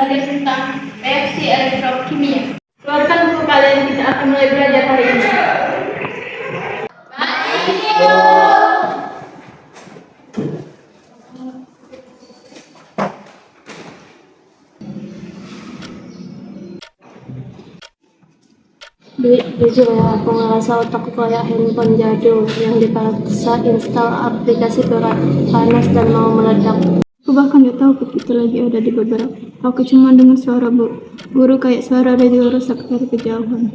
belajar tentang reaksi elektrokimia. Keluarkan buku kalian, kita akan mulai belajar hari ini. Jujur ya, aku ngerasa otakku kayak handphone jadul yang dipaksa install aplikasi berat, panas dan mau meledak. Aku bahkan gak tahu itu lagi ada di beberapa. Aku cuma dengar suara guru kayak suara radio rusak dari kejauhan.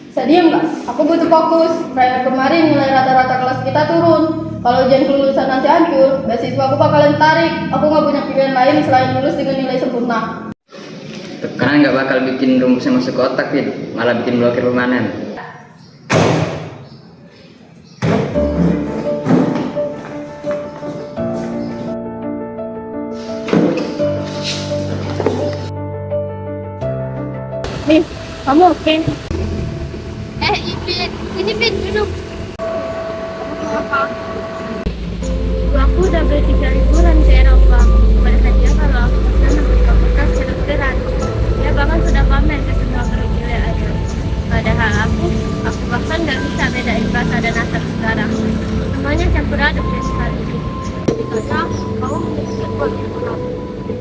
Bisa diem nggak? Aku butuh fokus. Kayak kemarin nilai rata-rata kelas kita turun. Kalau ujian kelulusan nanti hancur, beasiswa aku bakalan tarik. Aku nggak punya pilihan lain selain lulus dengan nilai sempurna. Tekanan nggak bakal bikin rumusnya masuk ke otak, malah bikin blokir permanen. Nih, kamu oke? Ini duduk. Apa? Aku udah beli 3 liburan ke Eropa. Padahal dia kalau aku kesana buka bekas kedokteran. Dia bahkan sudah pamer ke semua gila-gilaannya. Padahal aku bahkan gak bisa bedain bahasa dan asal sekarang. Semuanya campur aduk deh sekali. Karena kamu menjadi ekonomi.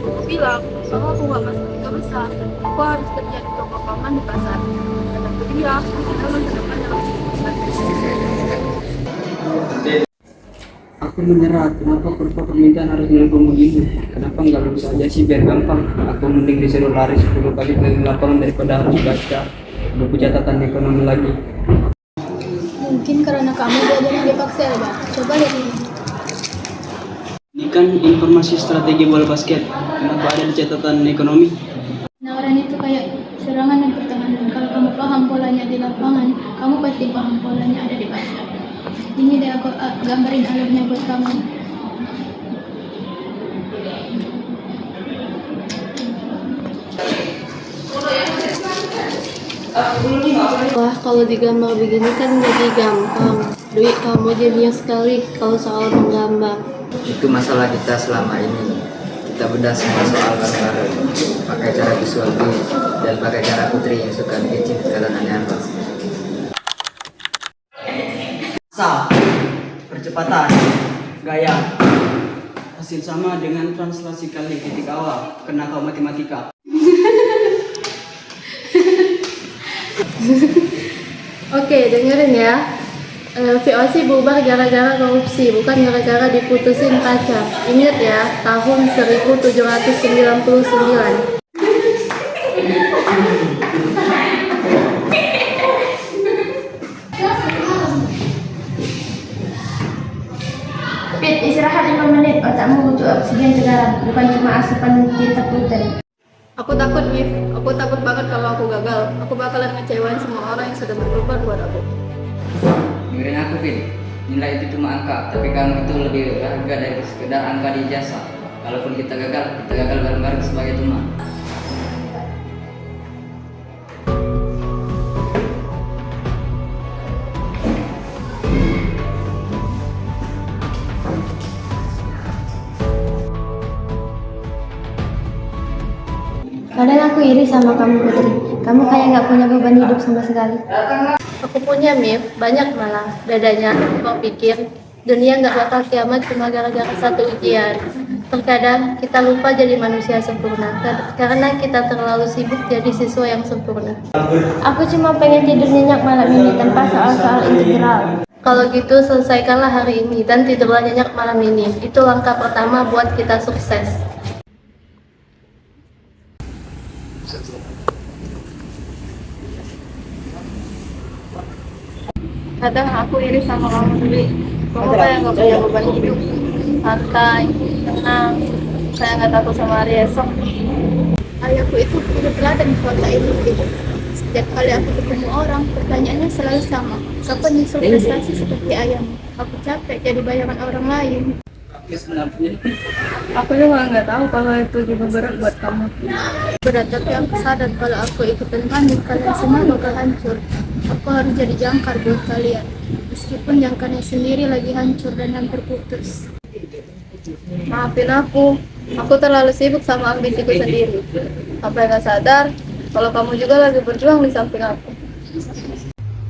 Aku bilang, kalau aku gak masuk tiga besar, aku harus kerja di toko paman di pasar. Kata dia, kita masa depannya lebih Aku menyerah, kenapa kurva permintaan harus melengkung begini? Kenapa nggak lulus aja sih biar gampang? Aku mending disuruh lari 10 kali keliling lapangan daripada harus baca buku catatan ekonomi lagi. Mungkin karena kamu belajar dipaksa ya, Bang. Coba lihat ini. Ini kan informasi strategi bola basket. Kenapa ada di catatan ekonomi? Penawaran itu kayak serangan dan pertahanan. Kalau kamu paham polanya di lapangan, kamu pasti paham polanya ada di pasar. Ini deh aku gambarin alurnya buat kamu. Wah, kalau digambar begini kan jadi gampang. Duit kamu jadinya sekali kalau soal menggambar. Itu masalah kita selama ini. Kita bedah semua soal bareng-bareng, pakai cara visual beat dan pakai cara Putri yang suka bikin ciptaan aneh-aneh. Percepatan, gaya, hasil sama dengan translasi kali titik awal. Kena kau matematika. Oke, dengerin ya. VOC bubar gara-gara korupsi, bukan gara-gara diputusin pacar. Ingat ya, tahun 1799. Pit, istirahat 5 menit, otakmu butuh oksigen segar, bukan cuma asupan tinta putih. Aku takut, Gif. Aku takut banget kalau aku gagal. Aku bakalan ngecewain semua orang yang sudah berkorban buat aku. Dengerin aku, Pin. Nilai itu cuma angka, tapi kamu itu lebih berharga dari sekedar angka di ijazah. Kalaupun kita gagal bareng-bareng sebagai teman. Kadang aku iri sama kamu, Putri. Kamu kayak gak punya beban hidup sama sekali. Aku punya Mif, banyak malah. Bedanya, aku pikir dunia gak bakal kiamat cuma gara-gara satu ujian. Terkadang kita lupa jadi manusia sempurna karena kita terlalu sibuk jadi siswa yang sempurna. Aku cuma pengen tidur nyenyak malam ini tanpa soal-soal integral. Kalau gitu selesaikanlah hari ini dan tidurlah nyenyak malam ini. Itu langkah pertama buat kita sukses. Kadang aku iri sama kamu dulu. Kamu kayak gak punya beban hidup, santai, tenang, kayak gak takut sama hari esok. Ayahku itu hidup teladan di kota ini. Setiap kali aku ketemu orang, pertanyaannya selalu sama. Kapan nyusul prestasi seperti ayahmu? Aku capek jadi bayangan orang lain. Aku juga nggak tahu kalau itu juga berat buat kamu. Berat, tapi aku sadar kalau aku ikutan panik, kalian semua bakal hancur. Aku harus jadi jangkar buat kalian, meskipun jangkarnya sendiri lagi hancur dan hampir putus. Maafin aku terlalu sibuk sama ambisiku sendiri. Sampai nggak sadar kalau kamu juga lagi berjuang di samping aku.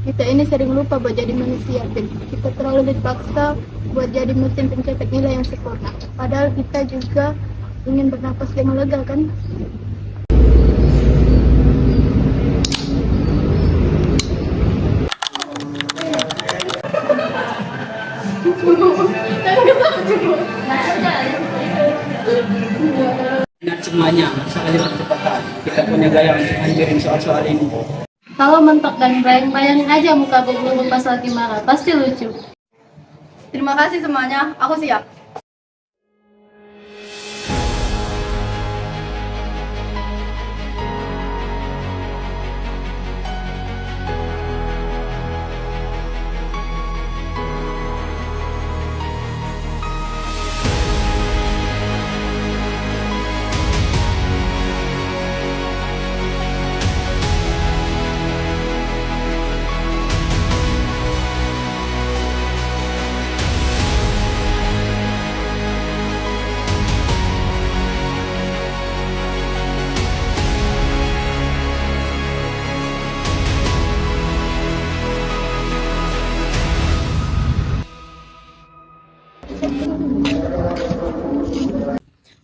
Kita ini sering lupa buat jadi manusia, Pin. Kita terlalu dipaksa buat jadi mesin pencetak nilai yang sempurna. Padahal kita juga ingin bernapas yang lega, kan? Ingat semuanya, masalah dengan kecepatan. Kita punya gaya untuk hancurin soal-soal ini. Kalau mentok dan bayang-bayangin aja muka gue pas lagi marah, pasti lucu. Terima kasih semuanya, aku siap.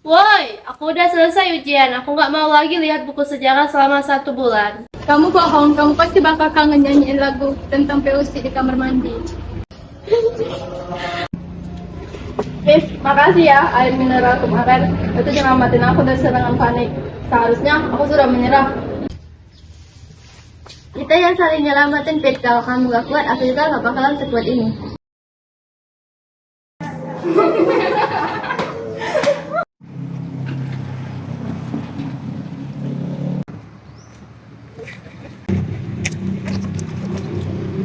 Woi, aku udah selesai ujian. Aku nggak mau lagi lihat buku sejarah selama 1 bulan. Kamu bohong, kamu pasti bakal kangen nyanyiin lagu tentang POC di kamar mandi. Makasih ya air mineral kemarin. Itu nyelamatin aku dari serangan panik. Seharusnya aku sudah menyerah. Kita yang saling nyelamatin, Pit. Kalau kamu gak kuat, aku juga gak bakalan sekuat ini.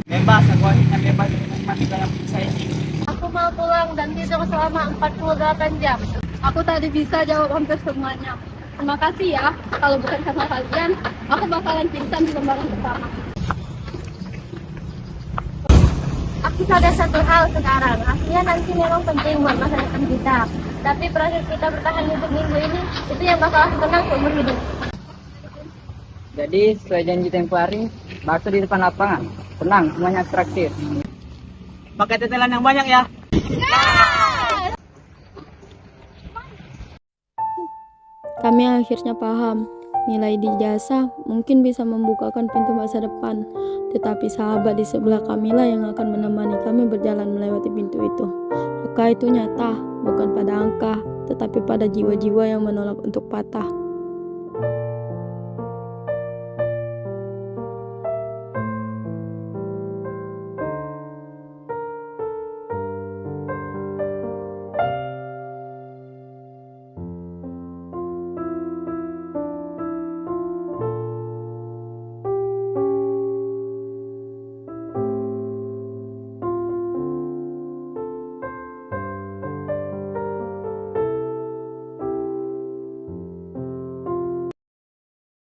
Bebas, aku akhirnya bebas dari mati dalam saya ini. Aku mau pulang dan tidur selama 48 jam. Aku tadi bisa jawab hampir semuanya. Terima kasih ya. Kalau bukan karena kalian, aku bakalan pingsan di lembaran pertama. Aku sadar satu hal sekarang. Akhirnya nanti memang penting buat masa depan kita. Tapi proses kita bertahan hidup minggu ini, itu yang bakal aku kenang seumur hidup. Jadi sesuai janji tempo hari, bakso di depan lapangan. Tenang, semuanya traktir. Pakai tetelan yang banyak ya. Kami akhirnya paham, nilai di jasa mungkin bisa membukakan pintu masa depan, tetapi sahabat di sebelah kamilah yang akan menemani kami berjalan melewati pintu itu. Luka itu nyata, bukan pada angka, tetapi pada jiwa-jiwa yang menolak untuk patah.